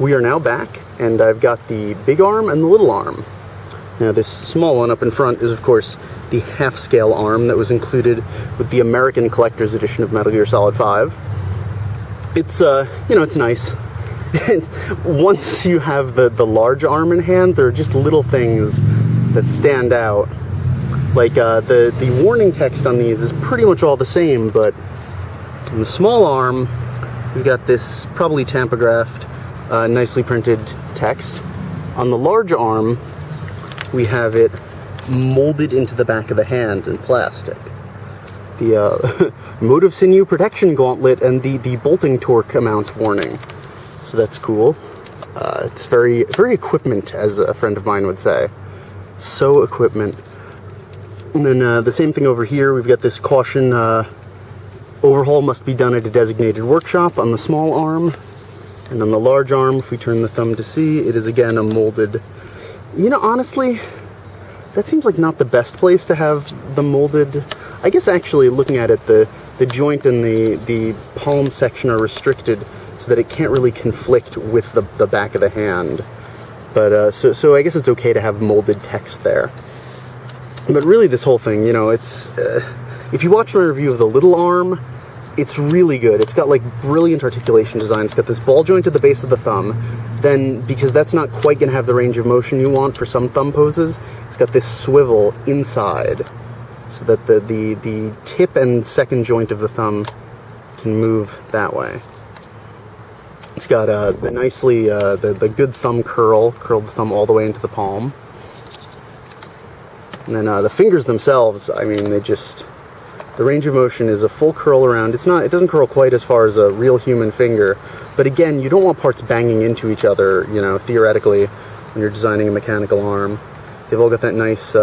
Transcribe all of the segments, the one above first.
We are now back, and I've got the big arm and the little arm. Now this small one up in front is of course the half-scale arm that was included with the American Collector's Edition of Metal Gear Solid 5. It's, it's nice. Once you have the large arm in hand, there are just little things that stand out. Like, the warning text on these is pretty much all the same, but in the small arm, we've got this probably tampographed, nicely printed text. On the large arm, we have it molded into the back of the hand in plastic. The motive sinew protection gauntlet and the bolting torque amount warning. So that's cool. It's very, very equipment, as a friend of mine would say. So equipment. And then the same thing over here, we've got this caution, overhaul must be done at a designated workshop on the small arm. And on the large arm, if we turn the thumb to see, it is again a molded... honestly, that seems like not the best place to have the molded... I guess actually, looking at it, the joint and the palm section are restricted so that it can't really conflict with the back of the hand. But, so I guess it's okay to have molded text there. But really, this whole thing, it's... if you watch my review of the little arm, it's really good. It's got, like, brilliant articulation design. It's got this ball joint at the base of the thumb. Then, because that's not quite going to have the range of motion you want for some thumb poses, it's got this swivel inside so that the tip and second joint of the thumb can move that way. It's got the nicely, the good thumb curl the thumb all the way into the palm. And then the fingers themselves, I mean, the range of motion is a full curl around. It doesn't curl quite as far as a real human finger, but again, you don't want parts banging into each other, theoretically, when you're designing a mechanical arm. They've all got that nice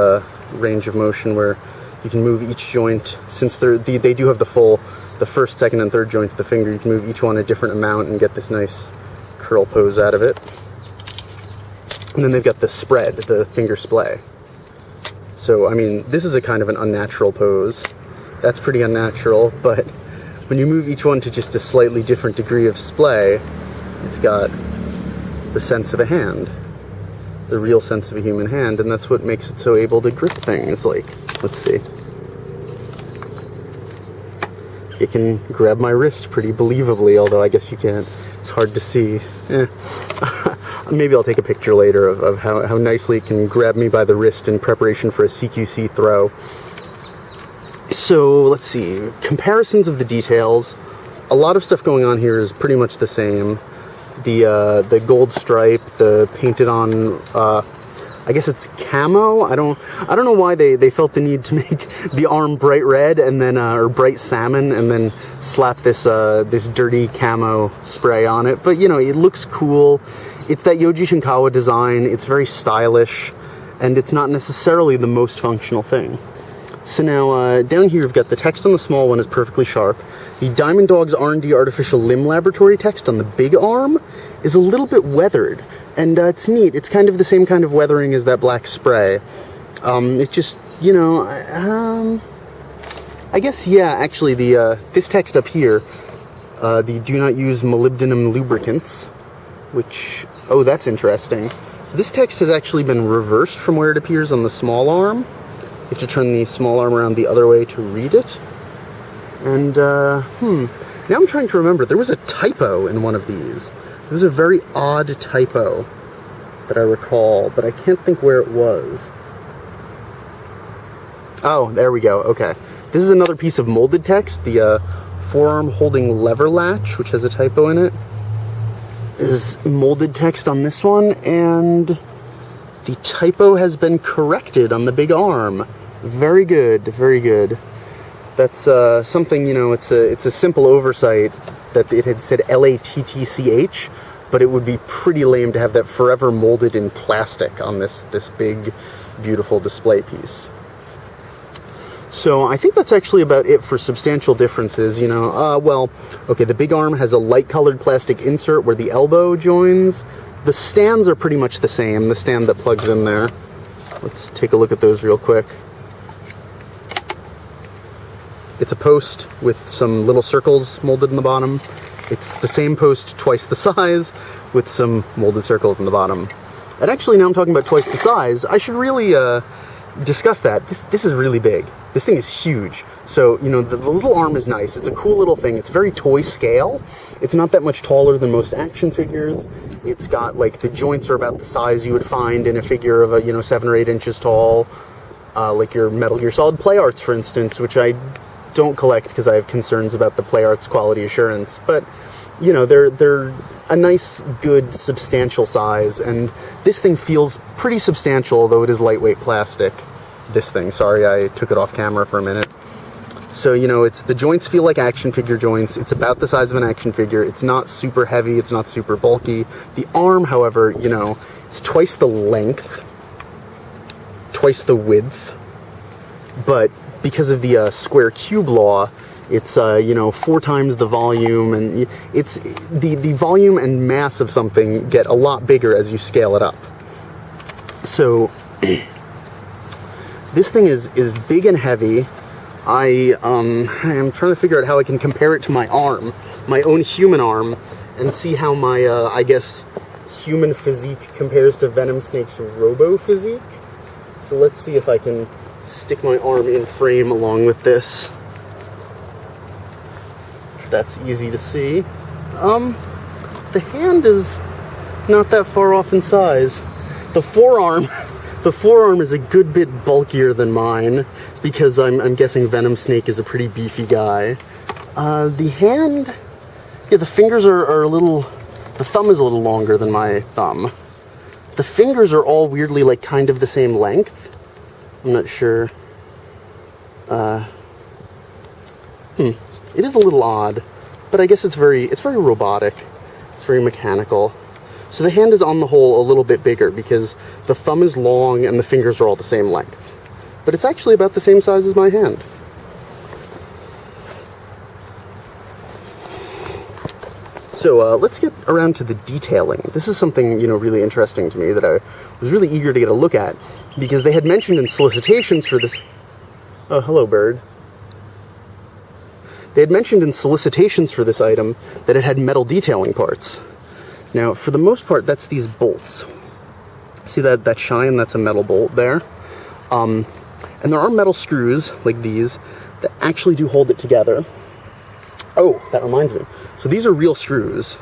range of motion where you can move each joint, since they do have the first, second, and third joint of the finger, you can move each one a different amount and get this nice curl pose out of it. And then they've got the spread, the finger splay. So, I mean, this is a kind of an unnatural pose. That's pretty unnatural, but when you move each one to just a slightly different degree of splay, it's got the sense of a hand. The real sense of a human hand, and that's what makes it so able to grip things. Like, let's see. It can grab my wrist pretty believably, although I guess you can't. It's hard to see. Maybe I'll take a picture later of how nicely it can grab me by the wrist in preparation for a CQC throw. So, let's see. Comparisons of the details. A lot of stuff going on here is pretty much the same. The gold stripe, the painted on, I guess it's camo. I don't know why they felt the need to make the arm bright red and then or bright salmon and then slap this dirty camo spray on it. But it looks cool. It's that Yoji Shinkawa design. It's very stylish, and it's not necessarily the most functional thing. So now down here we've got the text on the small one is perfectly sharp. The Diamond Dog's R&D Artificial Limb Laboratory text on the big arm is a little bit weathered. And it's neat. It's kind of the same kind of weathering as that black spray. It just, I guess, yeah, actually, this text up here, the do not use molybdenum lubricants, which, oh, that's interesting. So this text has actually been reversed from where it appears on the small arm. You have to turn the small arm around the other way to read it. And, now I'm trying to remember. There was a typo in one of these. It was a very odd typo that I recall, but I can't think where it was. Oh, there we go. Okay. This is another piece of molded text. The forearm holding lever latch, which has a typo in it, is molded text on this one, and the typo has been corrected on the big arm. Very good, very good. That's something, it's a simple oversight that it had said LATTCH, but it would be pretty lame to have that forever molded in plastic on this big, beautiful display piece. So I think that's actually about it for substantial differences, well, okay, the big arm has a light-colored plastic insert where the elbow joins. The stands are pretty much the same, the stand that plugs in there. Let's take a look at those real quick. It's a post with some little circles molded in the bottom. It's the same post, twice the size, with some molded circles in the bottom. And actually, now I'm talking about twice the size, I should really discuss that. This is really big. This thing is huge. So, you know, the little arm is nice. It's a cool little thing. It's very toy scale. It's not that much taller than most action figures. It's got, like, the joints are about the size you would find in a figure of, 7 or 8 inches tall. Like your Metal Gear Solid Play Arts, for instance, which I don't collect because I have concerns about the Play Arts quality assurance. But, you know, they're a nice, good, substantial size. And this thing feels pretty substantial, although it is lightweight plastic. This thing, sorry, I took it off camera for a minute. So, you know, the joints feel like action figure joints. It's about the size of an action figure. It's not super heavy. It's not super bulky. The arm, however, you know, it's twice the length, twice the width, but because of the square cube law, it's, 4 times the volume, and it's the volume and mass of something get a lot bigger as you scale it up. So, this thing is big and heavy. I am trying to figure out how I can compare it to my arm, my own human arm, and see how my, I guess, human physique compares to Venom Snake's robo physique. So let's see if I can stick my arm in frame along with this. That's easy to see. The hand is not that far off in size. The forearm is a good bit bulkier than mine, because I'm guessing Venom Snake is a pretty beefy guy. The hand, yeah, the fingers are a little, the thumb is a little longer than my thumb. The fingers are all weirdly, like, kind of the same length. I'm not sure. It is a little odd, but I guess it's very robotic. It's very mechanical. So the hand is on the whole a little bit bigger because the thumb is long and the fingers are all the same length. But it's actually about the same size as my hand. So let's get around to the detailing. This is something, really interesting to me that I was really eager to get a look at, because they had mentioned in solicitations for this... Oh, hello, bird. They had mentioned in solicitations for this item that it had metal detailing parts. Now, for the most part, that's these bolts. See that shine? That's a metal bolt there. And there are metal screws, like these, that actually do hold it together. Oh, that reminds me. So these are real screws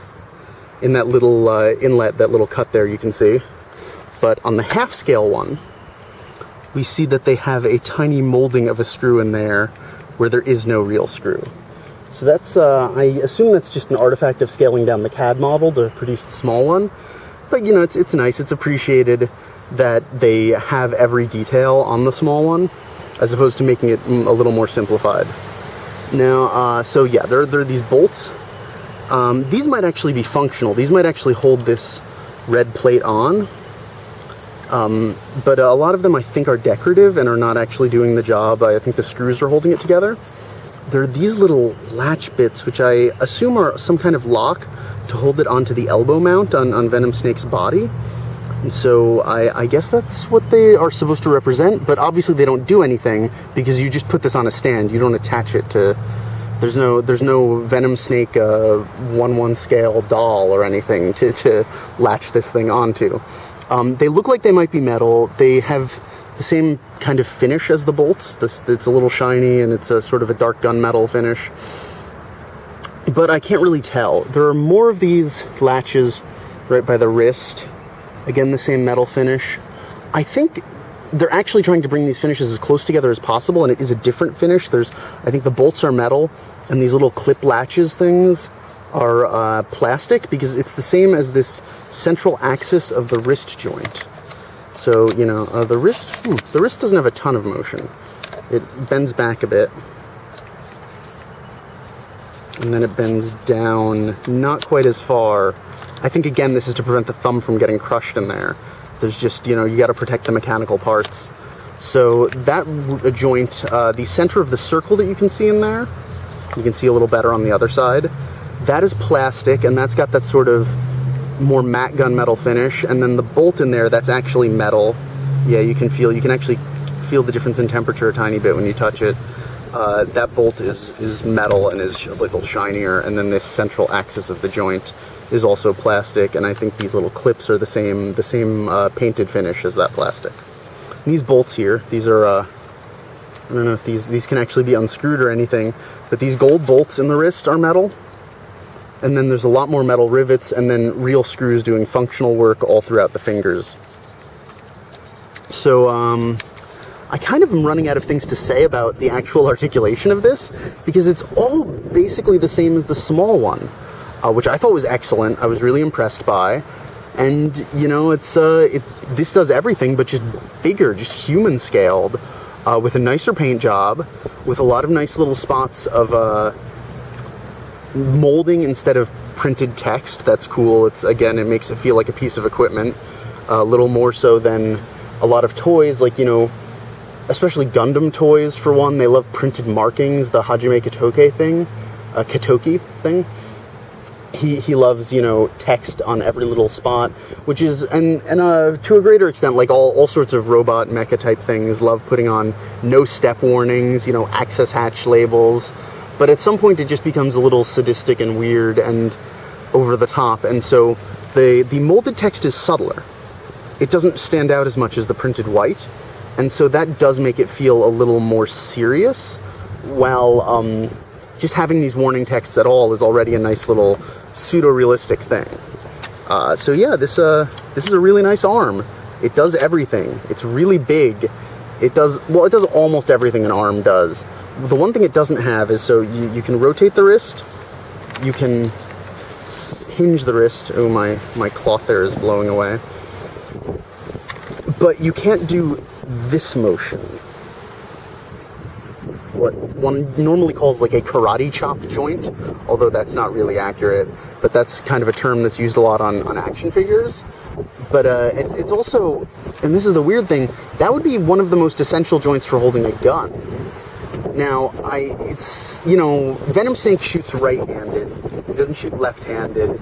in that little inlet, that little cut there you can see. But on the half-scale one, we see that they have a tiny molding of a screw in there where there is no real screw. So that's, I assume that's just an artifact of scaling down the CAD model to produce the small one. But, it's nice, it's appreciated that they have every detail on the small one, as opposed to making it a little more simplified. Now, so yeah, there are these bolts. These might actually be functional. These might actually hold this red plate on. But a lot of them, I think, are decorative and are not actually doing the job. I think the screws are holding it together. There are these little latch bits, which I assume are some kind of lock to hold it onto the elbow mount on Venom Snake's body. And so I guess that's what they are supposed to represent, but obviously they don't do anything because you just put this on a stand. You don't attach it to... There's no Venom Snake 1/1 scale doll or anything to latch this thing onto. They look like they might be metal. They have the same kind of finish as the bolts. It's a little shiny and it's a sort of a dark gunmetal finish. But I can't really tell. There are more of these latches right by the wrist. Again, the same metal finish. I think they're actually trying to bring these finishes as close together as possible, and it is a different finish. I think the bolts are metal, and these little clip latches things are plastic, because it's the same as this central axis of the wrist joint. So, the wrist doesn't have a ton of motion. It bends back a bit, and then it bends down not quite as far. I think, again, this is to prevent the thumb from getting crushed in there. There's just, you got to protect the mechanical parts. So that joint, the center of the circle that you can see in there, you can see a little better on the other side, that is plastic, and that's got that sort of more matte gunmetal finish. And then the bolt in there, that's actually metal. Yeah, you can actually feel the difference in temperature a tiny bit when you touch it. that bolt is metal and is a little shinier, and then this central axis of the joint is also plastic, and I think these little clips are the same painted finish as that plastic. And these bolts here, these are, I don't know if these can actually be unscrewed or anything, but these gold bolts in the wrist are metal, and then there's a lot more metal rivets, and then real screws doing functional work all throughout the fingers. So, I kind of am running out of things to say about the actual articulation of this, because it's all basically the same as the small one. Which I thought was excellent. I was really impressed by, and you know, this does everything but just bigger, just human scaled, with a nicer paint job, with a lot of nice little spots of molding instead of printed text. That's cool. Again, it makes it feel like a piece of equipment, a little more so than a lot of toys, like, you know, especially Gundam toys for one. They love printed markings, the Hajime Katoki thing. He loves, you know, text on every little spot, which is, and to a greater extent, like all sorts of robot mecha type things love putting on no step warnings, you know, access hatch labels, but at some point it just becomes a little sadistic and weird and over the top, and so the molded text is subtler. It doesn't stand out as much as the printed white, and so that does make it feel a little more serious, while just having these warning texts at all is already a nice little pseudo-realistic thing. So yeah, this is a really nice arm. It does everything. It's really big. It does almost everything an arm does. The one thing it doesn't have is, so you can rotate the wrist, you can hinge the wrist. Oh, my cloth there is blowing away. But you can't do this motion. What one normally calls like a karate chop joint, although that's not really accurate, but that's kind of a term that's used a lot on action figures. But it's also, and this is the weird thing, that would be one of the most essential joints for holding a gun. Now, it's, you know, Venom Snake shoots right-handed. He doesn't shoot left-handed.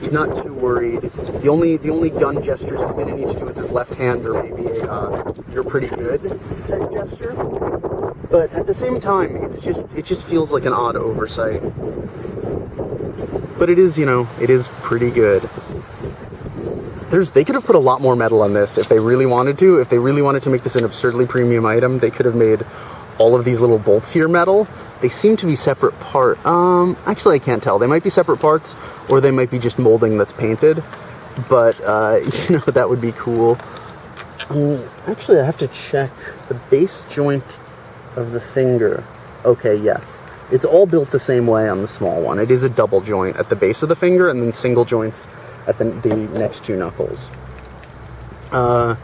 He's not too worried. The only gun gestures he's going to need to do with his left hand are maybe a "you're pretty good" type gesture. But at the same time, it just feels like an odd oversight. But it is, you know, it is pretty good. They could have put a lot more metal on this if they really wanted to. If they really wanted to make this an absurdly premium item, they could have made all of these little bolts here metal. They seem to be separate actually I can't tell. They might be separate parts, or they might be just molding that's painted. But, you know, that would be cool. Actually, I have to check the base joint of the finger. Okay, yes. It's all built the same way on the small one. It is a double joint at the base of the finger, and then single joints at the next two knuckles. One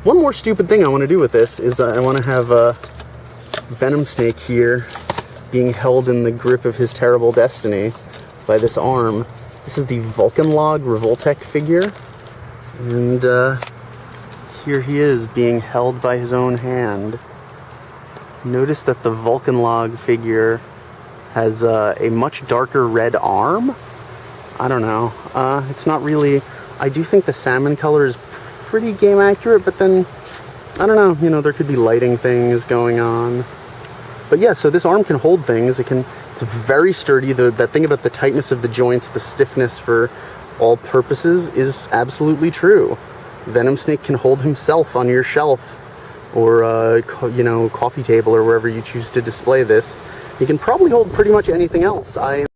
more stupid thing I want to do with this is I want to have Venom Snake here being held in the grip of his terrible destiny by this arm. This is the Vulcanlog Revoltech figure, and here he is being held by his own hand. Notice that the Vulcanlog figure has a much darker red arm. I don't know. It's not really... I do think the salmon color is pretty game accurate, but then, I don't know, you know, there could be lighting things going on. But yeah, so this arm can hold things. It's very sturdy. That thing about the tightness of the joints, the stiffness for all purposes is absolutely true. Venom Snake can hold himself on your shelf, or, you know, coffee table, or wherever you choose to display this. He can probably hold pretty much anything else.